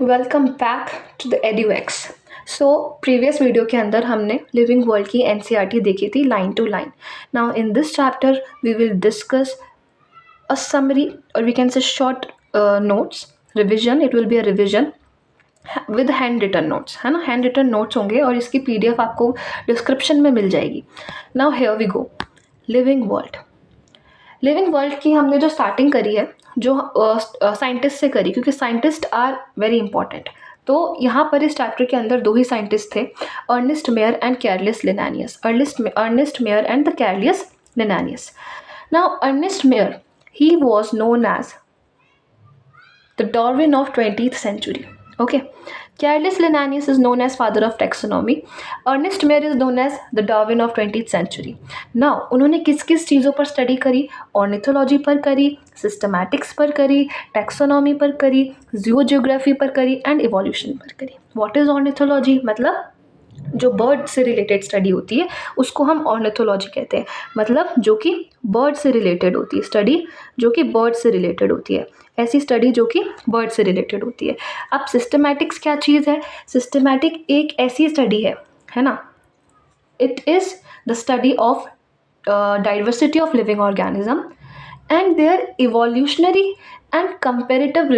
Welcome back to the EduX। So previous video के अंदर हमने लिविंग वर्ल्ड की NCERT देखी थी line to line. Now in this chapter we will discuss a summary और we can say short notes revision. It will be a revision with handwritten notes, है ना। Hand written notes होंगे और इसकी PDF आपको description में मिल जाएगी। Now here we go. Living world. Living world की हमने जो स्टार्टिंग करी है, जो साइंटिस्ट से करी, क्योंकि साइंटिस्ट आर वेरी इंपॉर्टेंट। तो यहाँ पर इस चैप्टर के अंदर दो ही साइंटिस्ट थे, Ernest Mayr and Carolus Linnaeus. Ernest Mayr and the Carolus Linnaeus. Now Ernest Mayr, he was known as the Darwin of 20th century. Okay. Carolus Linnaeus is known as father of taxonomy. Ernest Mayr is known as the Darwin of 20th century. Now उन्होंने किस किस चीज़ों पर study करी? Ornithology पर करी, systematics पर करी, टैक्सोनॉमी पर करी, जियोजियोग्राफी पर करी एंड इवोल्यूशन पर करी। What is ornithology? मतलब जो बर्ड से रिलेटेड स्टडी होती है उसको हम ऑर्निथोलॉजी कहते हैं। मतलब जो कि बर्ड से रिलेटेड होती है, स्टडी जो कि बर्ड से रिलेटेड होती है, ऐसी स्टडी जो कि बर्ड से रिलेटेड होती है। अब सिस्टमैटिक्स क्या चीज़ है? सिस्टमैटिक एक ऐसी स्टडी है ना। It is the study of diversity of living organism and their evolutionary and comparative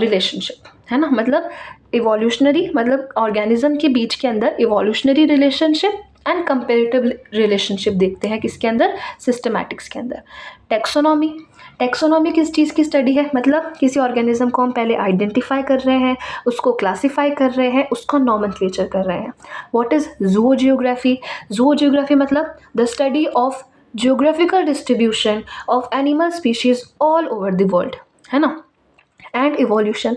relationship, है ना। मतलब इवोल्यूशनरी मतलब ऑर्गेनिज्म के बीच के अंदर evolutionary relationship and comparative relationship देखते हैं किसके अंदर? सिस्टमैटिक्स के अंदर। टैक्सोनॉमी, टैक्सोनॉमी किस चीज़ की स्टडी है? मतलब किसी ऑर्गेनिज्म को हम पहले आइडेंटिफाई कर रहे हैं, उसको क्लासीफाई कर रहे हैं, उसका नॉमेनक्लेचर कर रहे हैं। What is जूजियोग्राफी? जूजियोग्राफी मतलब the study of geographical distribution of animal species all over the world, है ना। एंड इवोल्यूशन,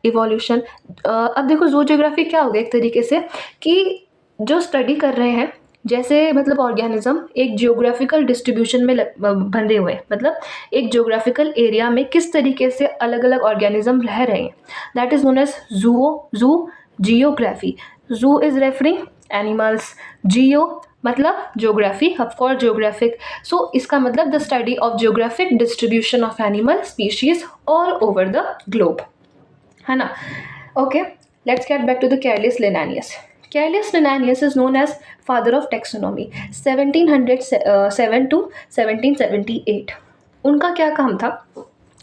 इवोल्यूशन अब देखो जूजियोग्राफी क्या हो गया एक तरीके से कि जो स्टडी कर रहे हैं, जैसे मतलब ऑर्गेनिज्म एक जियोग्राफिकल डिस्ट्रीब्यूशन में बंधे हुए हैं, मतलब एक जियोग्राफिकल एरिया में किस तरीके से अलग अलग ऑर्गेनिज्म रह रहे हैं, that is known as zoogeography. Zoo is referring animals, geo मतलब ज्योग्राफी, ऑफकोर्स ज्योग्राफिक। सो इसका मतलब the study of geographic distribution of animal species all over the globe, है ना। Okay, let's get back to the Carolus Linnaeus. Carolus Linnaeus is known as father of taxonomy, 1707 to 1778। उनका क्या काम था?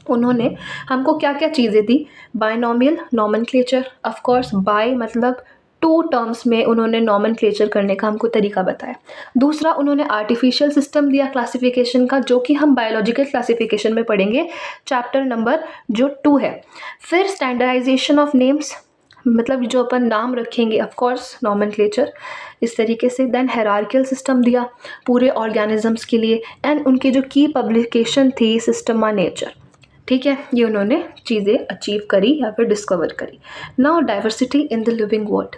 उन्होंने हमको क्या क्या चीज़ें दी? बायनॉमियल नॉमेनक्लेचर, ऑफकोर्स बाय मतलब टू टर्म्स में उन्होंने नॉमेनक्लेचर करने का हमको तरीका बताया। दूसरा उन्होंने आर्टिफिशियल सिस्टम दिया क्लासिफिकेशन का, जो कि हम बायोलॉजिकल क्लासिफिकेशन में पढ़ेंगे, चैप्टर नंबर जो 2 है। फिर स्टैंडर्डाइजेशन ऑफ नेम्स, मतलब जो अपन नाम रखेंगे, ऑफकोर्स नॉमेनक्लेचर इस तरीके से। देन हायरार्कियल सिस्टम दिया पूरे ऑर्गेनिजम्स के लिए एंड उनकी जो की पब्लिकेशन थी सिस्टमा नेचर, ठीक है। ये उन्होंने चीज़ें अचीव करी या फिर डिस्कवर करी। Now diversity in the living world,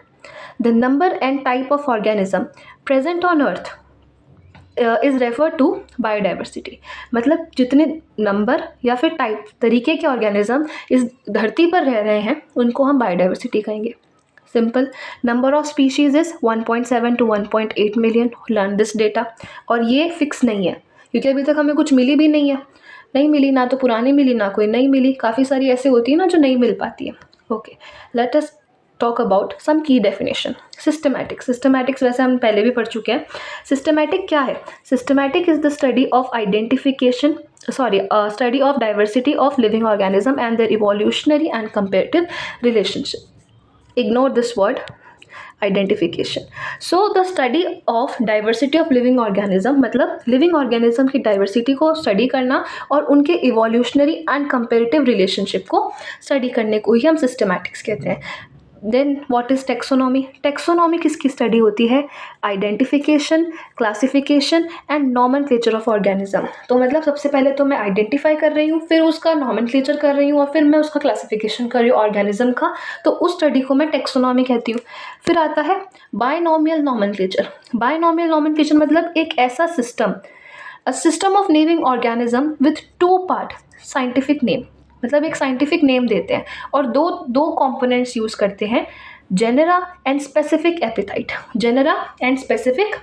the number and type of organism present on earth is refer to biodiversity. मतलब जितने नंबर या फिर टाइप तरीके के ऑर्गेनिज्म इस धरती पर रह रहे हैं उनको हम बायोडाइवर्सिटी कहेंगे। Simple, number of species is 1.7 to 1.8 million, learn this data. और ये फिक्स नहीं है क्योंकि अभी तक हमें कुछ मिली भी नहीं है, नहीं मिली ना तो पुरानी मिली ना कोई नई मिली, काफ़ी सारी ऐसे होती है ना जो नहीं मिल पाती है। Okay, let us talk about some की डेफिनेशन। सिस्टमैटिक्स, सिस्टमैटिक्स वैसे हम पहले भी पढ़ चुके हैं। सिस्टमैटिक क्या है? Systematic is the study of identification study of diversity of living organism and their evolutionary and comparative relationship. Ignore this word identification. So the study of diversity of living organism मतलब living organism की diversity को study करना और उनके evolutionary and comparative relationship को study करने को ही हम सिस्टमैटिक्स कहते हैं। Then what is taxonomy? Taxonomy किसकी स्टडी होती है? Identification, classification and nomenclature of organism. तो मतलब सबसे पहले तो मैं आइडेंटिफाई कर रही हूँ, फिर उसका नॉमेनक्लेचर कर रही हूँ और फिर मैं उसका क्लासिफिकेशन कर रही हूँ ऑर्गेनिज्म का, तो उस स्टडी को मैं टेक्सोनॉमी कहती हूँ। फिर आता है बायनॉमियल नॉमेनक्लेचर। बायनॉमियल नॉमेनक्लेचर मतलब एक ऐसा system, a system of naming organism with two part scientific name, मतलब एक साइंटिफिक नेम देते हैं और दो दो कंपोनेंट्स यूज़ करते हैं, genera and specific epithet. Genera and specific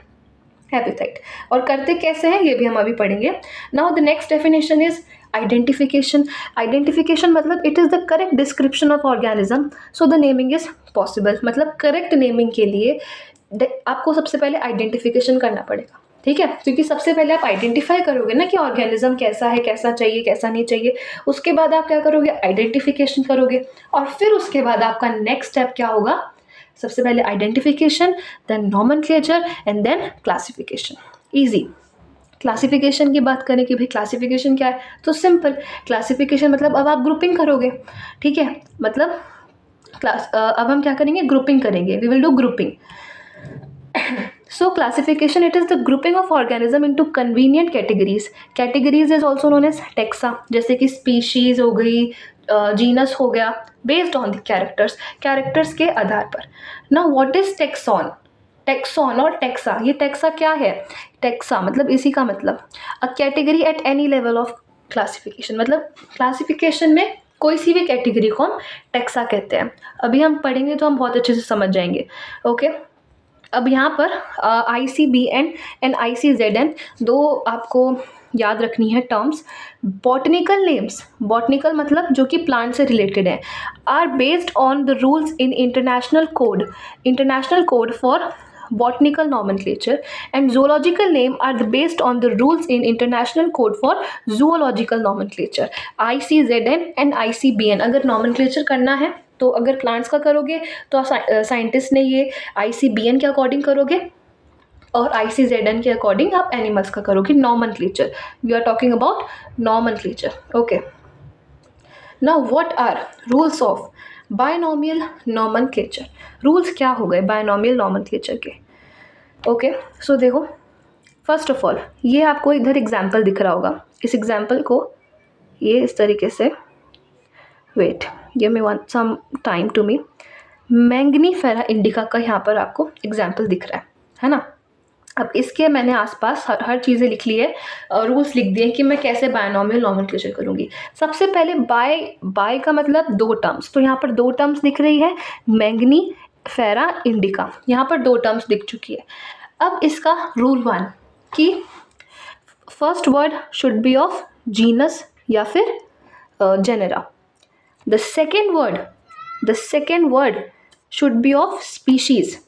habitat. और करते कैसे हैं ये भी हम अभी पढ़ेंगे। Now the next definition is identification. Identification मतलब it is the correct description of organism, so the naming is possible. मतलब करेक्ट नेमिंग के लिए आपको सबसे पहले आइडेंटिफिकेशन करना पड़ेगा, ठीक है, क्योंकि सबसे पहले आप आइडेंटिफाई करोगे ना कि ऑर्गेनिज्म कैसा है, कैसा चाहिए, कैसा नहीं चाहिए, उसके बाद आप क्या करोगे, आइडेंटिफिकेशन करोगे, और फिर उसके बाद आपका नेक्स्ट स्टेप क्या होगा, सबसे पहले identification, then nomenclature and then classification. Easy. Classification की बात करें कि भाई क्लासिफिकेशन क्या है, तो सिंपल। क्लासिफिकेशन मतलब अब आप ग्रुपिंग करोगे, ठीक है, मतलब अब हम क्या करेंगे, ग्रुपिंग करेंगे, we will do grouping. So classification, it is the grouping of organism into convenient categories. Categories is also known as taxa, जैसे कि species हो गई, genus हो गया, based on the characters के आधार पर। Now what is taxon? Taxon और taxa, ये टैक्सा क्या है, टैक्सा मतलब इसी का मतलब a category at any level of classification, मतलब क्लासिफिकेशन में कोई सी भी कैटेगरी को हम टैक्सा कहते हैं। अभी हम पढ़ेंगे तो हम बहुत अच्छे से समझ जाएंगे, ओके। अब यहाँ पर ICBN एंड ICZN दो आपको याद रखनी है टर्म्स। बॉटनिकल नेम्स, बॉटनिकल मतलब जो कि प्लांट से रिलेटेड है, are based on the rules in international code for botanical nomenclature, and zoological name are based on the rules in international code for zoological nomenclature. ICZN and ICBN अगर nomenclature करना है तो अगर plants का करोगे तो scientist ने ये ICBN के अकॉर्डिंग करोगे, और ICZN के अकॉर्डिंग आप एनिमल्स का करोगे nomenclature. We are talking about nomenclature, okay. Now what are rules of binomial nomenclature. Rules क्या हो गए बायनॉमियल नॉमेनक्लेचर के, ओके। सो देखो, फर्स्ट ऑफ ऑल ये आपको इधर एग्जाम्पल दिख रहा होगा, इस एग्जाम्पल को ये इस तरीके से, wait give me some time to me, Mangifera indica का यहाँ पर आपको एग्जाम्पल दिख रहा है ना। अब इसके मैंने आसपास हर चीज़ें लिख ली है, रूल्स लिख दिए कि मैं कैसे बायनॉमियल नॉमेनक्लेचर करूँगी। सबसे पहले बाय का मतलब दो टर्म्स, तो यहाँ पर दो टर्म्स दिख रही है, मैंगनीफेरा इंडिका, यहाँ पर दो टर्म्स दिख चुकी है। अब इसका रूल 1 कि first word should be of genus या फिर genera. The second word should be of species.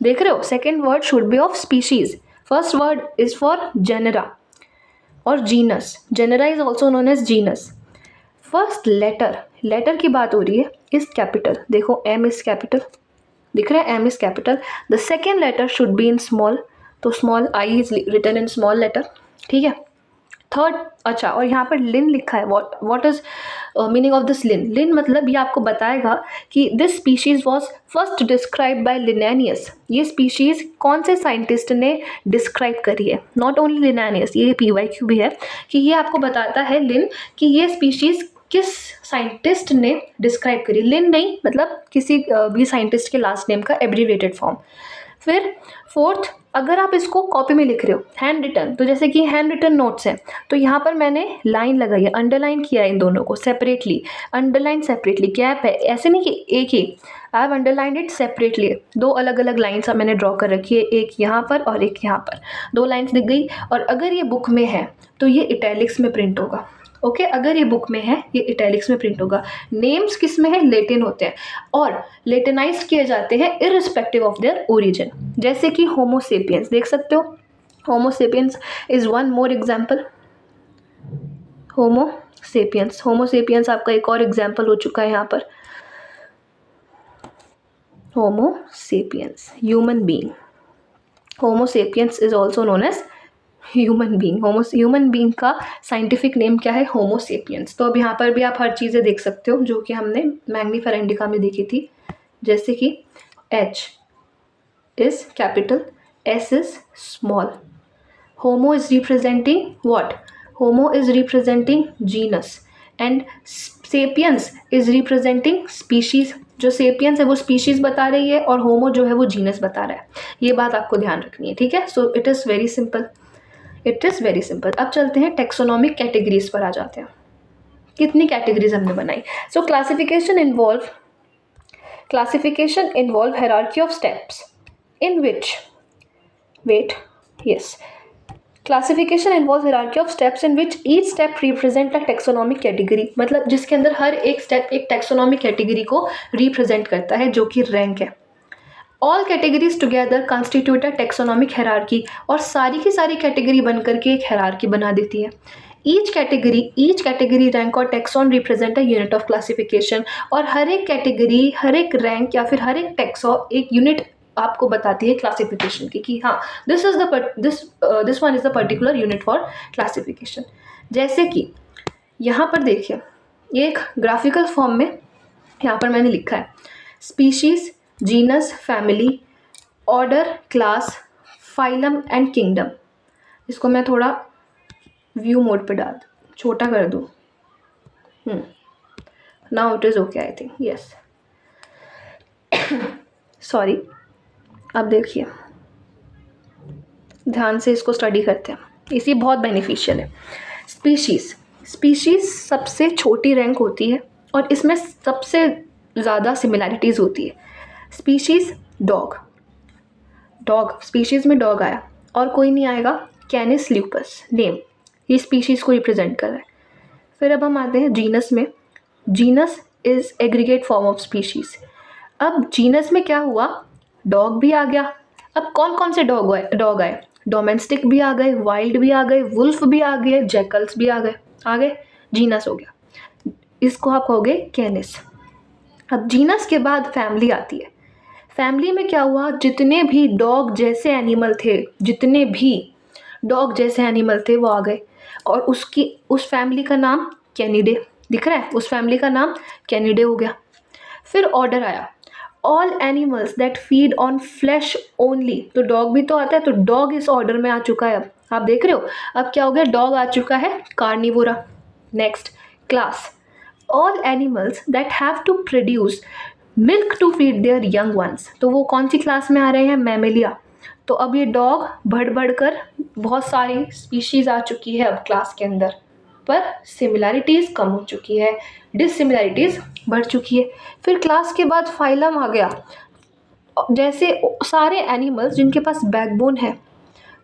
देख रहे हो, second word should be of species, first word is for genera और genus, genera is also known as genus. First letter की बात हो रही है, इज कैपिटल, देखो एम इज कैपिटल, दिख रहा है M is capital. The second letter should be in small, तो small I is written in small letter, ठीक है। थर्ड, अच्छा, और यहाँ पर लिन लिखा है, what is meaning of this Linn. Linn मतलब ये आपको बताएगा कि this species was first describe by Linnaeus. ये स्पीशीज कौन से साइंटिस्ट ने डिस्क्राइब करी है, नॉट ओनली लिनेनियस, ये PYQ भी है कि ये आपको बताता है लिन कि ये स्पीशीज किस साइंटिस्ट ने डिस्क्राइब करी। लिन नहीं मतलब किसी भी साइंटिस्ट के लास्ट नेम का एब्रीवेटेड फॉर्म। फिर फोर्थ, अगर आप इसको कॉपी में लिख रहे हो हैंड रिटन, तो जैसे कि हैंड रिटन नोट्स हैं, तो यहाँ पर मैंने लाइन लगाई है, अंडरलाइन किया है इन दोनों को सेपरेटली, अंडरलाइन सेपरेटली, गैप है, ऐसे नहीं कि एक ही, I have underlined it separately. दो अलग अलग लाइन्स मैंने ड्रॉ कर रखी है, एक यहाँ पर और एक यहाँ पर, दो लाइन्स दिख गई। और अगर ये बुक में है तो ये इटैलिक्स में प्रिंट होगा, ओके। अगर ये बुक में है ये इटैलिक्स में प्रिंट होगा। नेम्स किस में है, लेटिन होते हैं और लेटिनाइज्ड किए जाते हैं इररिस्पेक्टिव ऑफ देयर ओरिजिन, जैसे कि होमो सेपियंस, देख सकते हो, Homo sapiens is one more example. Homo sapiens आपका एक और एग्जाम्पल हो चुका है यहाँ पर, Homo sapiens human being. Homo sapiens is also known as human being का साइंटिफिक नेम क्या है, होमो सेपियंस। तो अब यहाँ पर भी आप हर चीज़ें देख सकते हो जो कि हमने मैग्नीफेरा इंडिका में देखी थी, जैसे कि H is capital, S is small, homo is representing what, homo is representing genus and sapiens is representing species. जो सेपियंस है वो स्पीशीज बता रही है और होमो जो है वो जीनस बता रहा है, ये बात आपको ध्यान रखनी है, ठीक है। So it is very simple. अब चलते हैं टेक्सोनॉमिक कैटेगरीज पर आ जाते हैं, कितनी कैटेगरीज हमने बनाई। So classification involve hierarchy of steps in which, wait, Yes. Classification involve hierarchy of steps in which each step represent a taxonomic category, मतलब जिसके अंदर हर एक स्टेप एक टेक्सोनॉमिक कैटेगरी को रिप्रेजेंट करता है जो कि रैंक है। All categories together constitute a taxonomic hierarchy, और सारी की सारी कैटेगरी बनकर के एक हायरार्की बना देती है। ईच कैटेगरी रैंक और tax on represent a unit of classification, और हर एक कैटेगरी, हर एक रैंक या फिर हर एक टेक्सो एक यूनिट आपको बताती है क्लासिफिकेशन की कि हाँ this one is the particular unit for classification. जैसे कि यहाँ पर देखिए, ये एक ग्राफिकल फॉर्म में यहाँ पर मैंने लिखा है species, genus, family, order, class, phylum and kingdom. इसको मैं थोड़ा व्यू मोड पे डाल छोटा कर दूँ। Now it is okay I think, yes. Sorry. अब देखिए, ध्यान से इसको स्टडी करते हैं, इसी बहुत बेनिफिशियल है। स्पीशीज़ सबसे छोटी रैंक होती है और इसमें सबसे ज़्यादा सिमिलैरिटीज़ होती है। स्पीशीज़ डॉग, स्पीशीज़ में डॉग आया और कोई नहीं आएगा, कैनिस ल्यूपस नेम, ये स्पीशीज़ को रिप्रेजेंट कर रहा है। फिर अब हम आते हैं जीनस में। Genus is aggregate form of species. अब जीनस में क्या हुआ, डॉग भी आ गया। अब कौन कौन से डॉग आए, डोमेस्टिक भी आ गए, वाइल्ड भी आ गए, वुल्फ भी आ गए, जैकल्स भी आ गए, जीनस हो गया। इसको आप कहोगे कैनिस। अब जीनस के बाद फैमिली आती है। फैमिली में क्या हुआ, जितने भी डॉग जैसे एनिमल थे वो आ गए, और उस फैमिली का नाम कैनिडे, दिख रहा है, उस फैमिली का नाम कैनिडे हो गया। फिर ऑर्डर आया, all animals that feed on flash only, तो डॉग भी तो आता है, तो डॉग इस ऑर्डर में आ चुका है। अब आप देख रहे हो, अब क्या हो गया, डॉग आ चुका है, Carnivora. Next, class, all animals that have to produce milk to feed their young ones, तो वो कौन सी क्लास में आ रहे हैं, मैमेलिया। तो अब ये डॉग बढ़ कर बहुत सारी स्पीशीज आ चुकी है अब क्लास के अंदर, पर सिमिलैरिटीज़ कम हो चुकी है, डिससिमिलैरिटीज़ बढ़ चुकी है। फिर क्लास के बाद फाइलम आ गया, जैसे सारे एनिमल्स जिनके पास बैकबोन है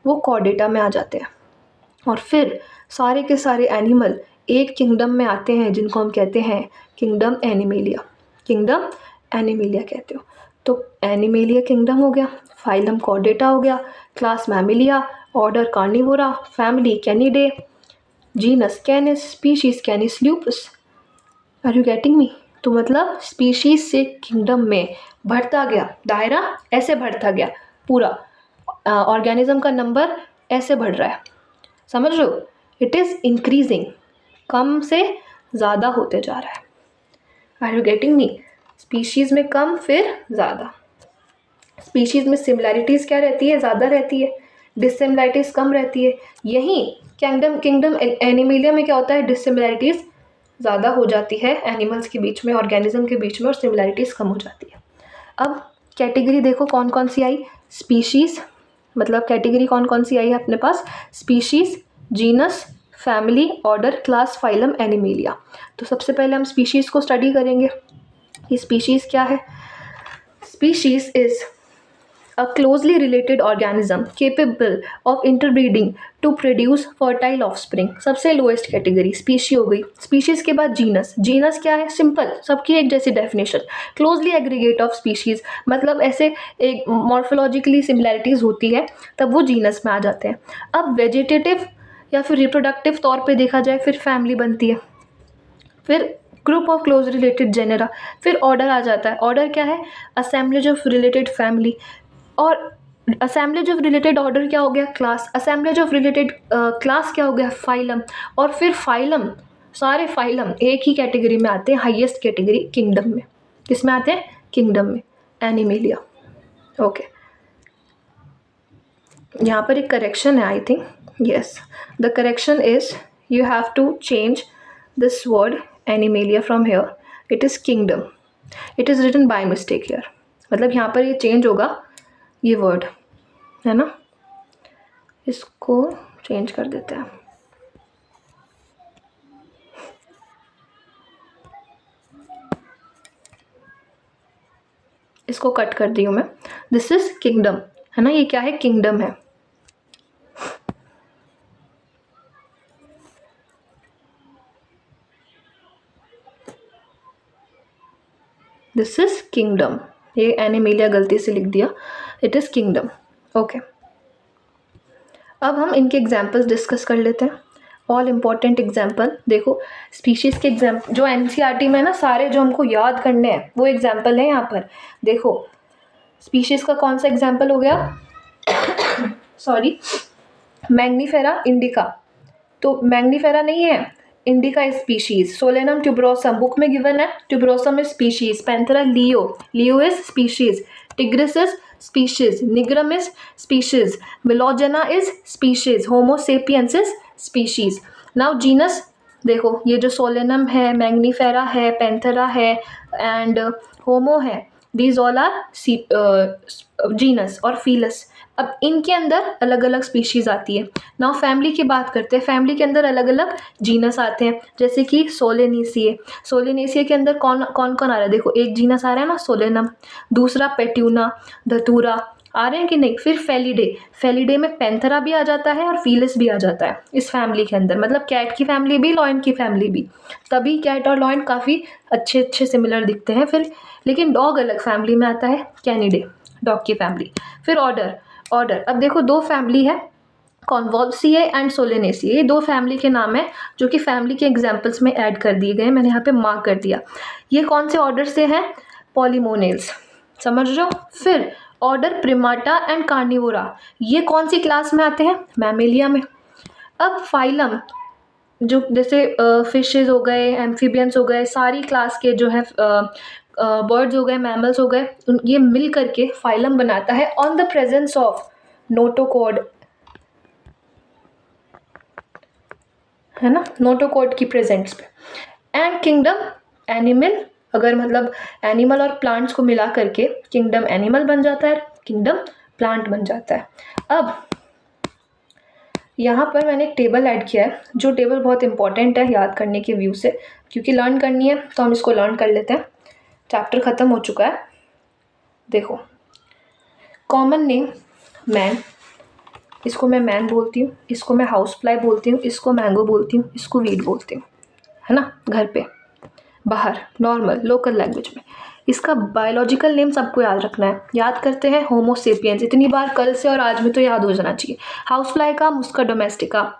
वो कॉर्डेटा में आ जाते हैं, और फिर सारे के सारे एनिमल एक किंगडम में आते हैं जिनको हम कहते हैं किंगडम एनिमेलिया कहते हो। तो एनिमेलिया किंगडम हो गया, फाइलम कॉर्डेटा हो गया, class Mammalia, order Carnivora, family Canidae, genus Canis, species Canis lupus. Are you getting me? तो मतलब स्पीशीज से किंगडम में बढ़ता गया दायरा, ऐसे बढ़ता गया पूरा, ऑर्गेनिज्म का नंबर ऐसे बढ़ रहा है, समझ रहे हो, इट इज़ इंक्रीजिंग, कम से ज़्यादा होते जा रहा है। Are you getting me? Species में कम फिर ज़्यादा। स्पीशीज़ में सिमिलैरिटीज़ क्या रहती है, ज़्यादा रहती है, डिससिमिलैरिटीज़ कम रहती है। यहीं किंगडम एनिमेलिया में क्या होता है, डिससिमिलैरिटीज़ ज़्यादा हो जाती है एनिमल्स के बीच में, ऑर्गेनिज्म के बीच में, और सिमिलैरिटीज़ कम हो जाती है। अब कैटेगरी देखो कौन कौन सी आई, स्पीशीज़, मतलब कैटेगरी कौन कौन सी आई है अपने पास, species, genus, family, order, class, phylum, Animalia. तो सबसे पहले हम स्पीशीज़ को स्टडी करेंगे कि स्पीशीज़ क्या है। Species is a closely related organism capable of interbreeding to produce fertile offspring। सबसे लोएस्ट कैटेगरी स्पीशी हो गई। स्पीशीज के बाद जीनस, जीनस क्या है, सिंपल, सबकी एक जैसी definition, closely aggregate of species, मतलब ऐसे एक मॉर्फोलॉजिकली सिमिलैरिटीज होती है तब वो जीनस में आ जाते हैं। अब वेजिटेटिव या फिर रिप्रोडक्टिव तौर पे देखा जाए फिर फैमिली बनती है, फिर group of close related genera, फिर ऑर्डर आ जाता है। ऑर्डर क्या है, असेंबलेज ऑफ रिलेटेड फैमिली, और असेंबलेज ऑफ रिलेटेड ऑर्डर क्या हो गया, class, assemblage of related class क्या हो गया, फाइलम, और फिर फाइलम, सारे फाइलम एक ही कैटेगरी में आते हैं, हाईएस्ट कैटेगरी किंगडम में, किस में आते हैं, किंगडम में, एनिमेलिया। ओके, यहाँ पर एक करेक्शन है I think, yes, the correction is you have to change this word Animalia from here, it is kingdom, it is written by mistake here, मतलब यहाँ पर ये चेंज होगा, ये वर्ड है ना, इसको चेंज कर देते हैं। इसको कट कर दी हूँ मैं, दिस इज किंगडम, है ना, ये क्या है, किंगडम है, दिस इज किंगडम। ये एनिमेलिया गलती से लिख दिया, इट इज़ किंगडम। ओके, अब हम इनके एग्जाम्पल्स डिस्कस कर लेते हैं। ऑल इम्पॉर्टेंट एग्जाम्पल देखो, स्पीशीज़ के एग्जाम्पल जो एनसीईआरटी में ना सारे जो हमको याद करने हैं वो एग्जाम्पल है यहाँ पर। देखो स्पीशीज़ का कौन सा एग्जाम्पल हो गया, सॉरी, मैग्नीफेरा इंडिका। तो मैग्नीफेरा नहीं है, indica species. Solanum tuberosum book में गिवन है, tuberosum is species. Panthera leo, leo is species. Tigris is species. Nigrum is species. Melongena is species. Homo sapiens is species. Now genus देखो, ये जो Solanum है, Mangifera है, Panthera है and होमो है, these all are genus और फीलस। अब इनके अंदर अलग अलग स्पीशीज़ आती है। नाउ फैमिली की बात करते हैं, फैमिली के अंदर अलग अलग जीनस आते हैं, जैसे कि सोलेनेसिए। सोलेनेसिए के अंदर कौन कौन कौन आ रहा है, देखो एक जीनस आ रहा है ना सोलेनम, दूसरा पेट्यूना, धतूरा आ रहे हैं कि नहीं। फिर फेलिडे, फेलिडे में पैंथेरा भी आ जाता है और फीलस भी आ जाता है इस फैमिली के अंदर, मतलब कैट की फैमिली भी, लॉयन की फैमिली भी। तभी कैट और लॉयन काफ़ी अच्छे अच्छे सिमिलर दिखते हैं फिर। लेकिन डॉग अलग फैमिली में आता है, कैनिडे, डॉग की फैमिली। फिर ऑर्डर, ऑर्डर अब देखो दो फैमिली है, कॉन्वोल्वसिए एंड सोलेनेसिए, ये दो फैमिली के नाम है जो कि फैमिली के एग्जाम्पल्स में ऐड कर दिए गए, मैंने यहाँ पे मार्क कर दिया। ये कौन से ऑर्डर से हैं, पॉलीमोनेल्स, समझ रहे हो। फिर ऑर्डर प्रिमाटा एंड कार्निवोरा, ये कौन सी क्लास में आते हैं, मैमेलिया में। अब फाइलम, जो जैसे फिशेज हो गए, एम्फीबियंस हो गए, सारी क्लास के जो है बर्ड्स हो गए, मैमल्स हो गए, ये मिल करके फाइलम बनाता है on the presence of notochord, है ना, नोटोकॉड की प्रेजेंस पे। एंड किंगडम एनिमल, अगर मतलब एनिमल और प्लांट्स को मिला करके किंगडम एनिमल बन जाता है, किंगडम प्लांट बन जाता है। अब यहाँ पर मैंने एक टेबल ऐड किया है, जो टेबल बहुत इंपॉर्टेंट है याद करने के व्यू से, क्योंकि लर्न करनी है तो हम इसको लर्न कर लेते हैं। चैप्टर ख़त्म हो चुका है। देखो कॉमन नेम मैन, इसको मैं मैन बोलती हूँ, इसको मैं हाउस फ्लाई बोलती हूँ, इसको मैंगो बोलती हूँ, इसको वीड बोलती हूँ, है ना, घर पे बाहर नॉर्मल लोकल लैंग्वेज में। इसका बायोलॉजिकल नेम सबको याद रखना है। याद करते हैं, होमो सेपियंस, इतनी बार कल से और आज में तो याद हो जाना चाहिए। हाउस फ्लाई का मुस्का डोमेस्टिका,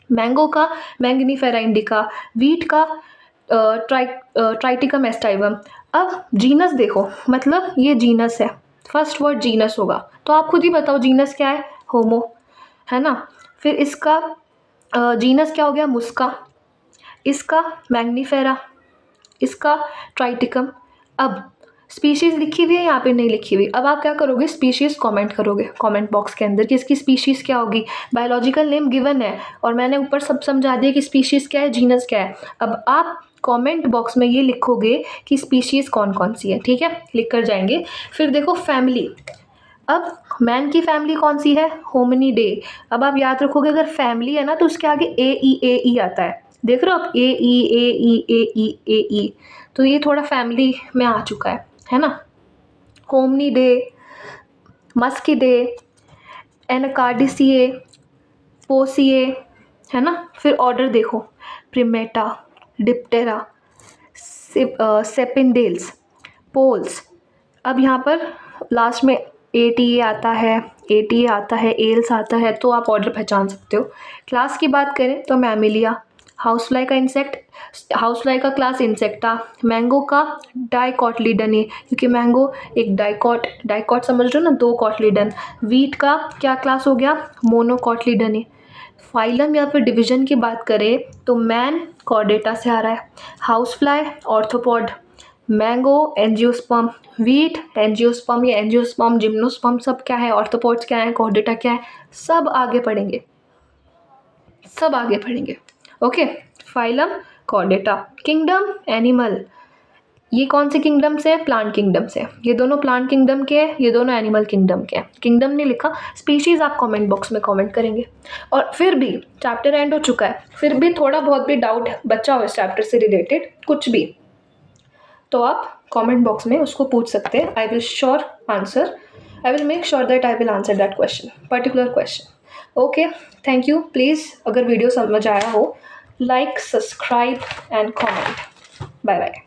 मैंगो का मैंगनीफेरा इंडिका, वीट का ट्राइटिकम एस्टाइवम। अब जीनस देखो, मतलब ये जीनस है, फर्स्ट वर्ड जीनस होगा, तो आप खुद ही बताओ जीनस क्या है, होमो, है ना। फिर इसका जीनस क्या हो गया, मुस्का, इसका मैग्नीफेरा, इसका ट्राइटिकम। अब स्पीशीज़ लिखी हुई है, यहाँ पे नहीं लिखी हुई। अब आप क्या करोगे, स्पीशीज़ कमेंट करोगे कमेंट बॉक्स के अंदर कि इसकी स्पीशीज़ क्या होगी। बायोलॉजिकल नेम गिवन है और मैंने ऊपर सब समझा दिया कि स्पीशीज़ क्या है, जीनस क्या है। अब आप कमेंट बॉक्स में ये लिखोगे कि स्पीशीज़ कौन कौन सी है, ठीक है, लिख कर जाएंगे। फिर देखो फैमिली, अब मैन की फैमिली कौन सी है, होमिनिडे। अब आप याद रखोगे अगर फैमिली है ना तो उसके आगे ए ई आता है, देख रहे हो आप, ए ई, तो ये थोड़ा फैमिली में आ चुका है ना। होमनिडे, मस्किडे, एनकार्डिसिए, पोसिए, है ना। फिर ऑर्डर देखो, प्रिमेटा, डिप्टेरा, सेपिंडेल्स, पोल्स। अब यहाँ पर लास्ट में एटीए आता है, एटीए आता है, एल्स आता है, तो आप ऑर्डर पहचान सकते हो। क्लास की बात करें तो मैमिलिया, हाउस फ्लाई का इंसेक्ट, हाउस फ्लाई का क्लास इंसेक्टा, मैंगो का डाइकॉटलीडनी, क्योंकि मैंगो एक डाइकॉट, डाइकॉट समझ रहे हो ना, दो कॉटलीडन। वीट का क्या क्लास हो गया, मोनोकॉटलीडनी। फाइलम या फिर डिवीजन की बात करें तो मैन कॉर्डेटा से आ रहा है, house fly arthropod, mango angiosperm, wheat angiosperm, या एंजियोस्पर्म, जिम्नोस्पर्म, सब क्या है, ऑर्थोपॉड्स क्या है, कॉर्डेटा क्या है, सब आगे पढ़ेंगे, सब आगे पढ़ेंगे। Okay, phylum Chordata, kingdom animal, ये कौन से किंगडम से है, प्लांट किंगडम से। ये दोनों प्लांट किंगडम के हैं, ये दोनों एनिमल किंगडम के हैं। किंगडम नहीं लिखा, स्पीशीज आप कमेंट बॉक्स में कमेंट करेंगे। और फिर भी चैप्टर एंड हो चुका है, फिर भी थोड़ा बहुत भी डाउट बचा हो इस चैप्टर से रिलेटेड कुछ भी, तो आप कमेंट बॉक्स में उसको पूछ सकते हैं। I will sure answer, I will make sure that I will answer that question, particular question. Okay, thank you. Please अगर वीडियो समझ आया हो, like, subscribe and comment. Bye bye.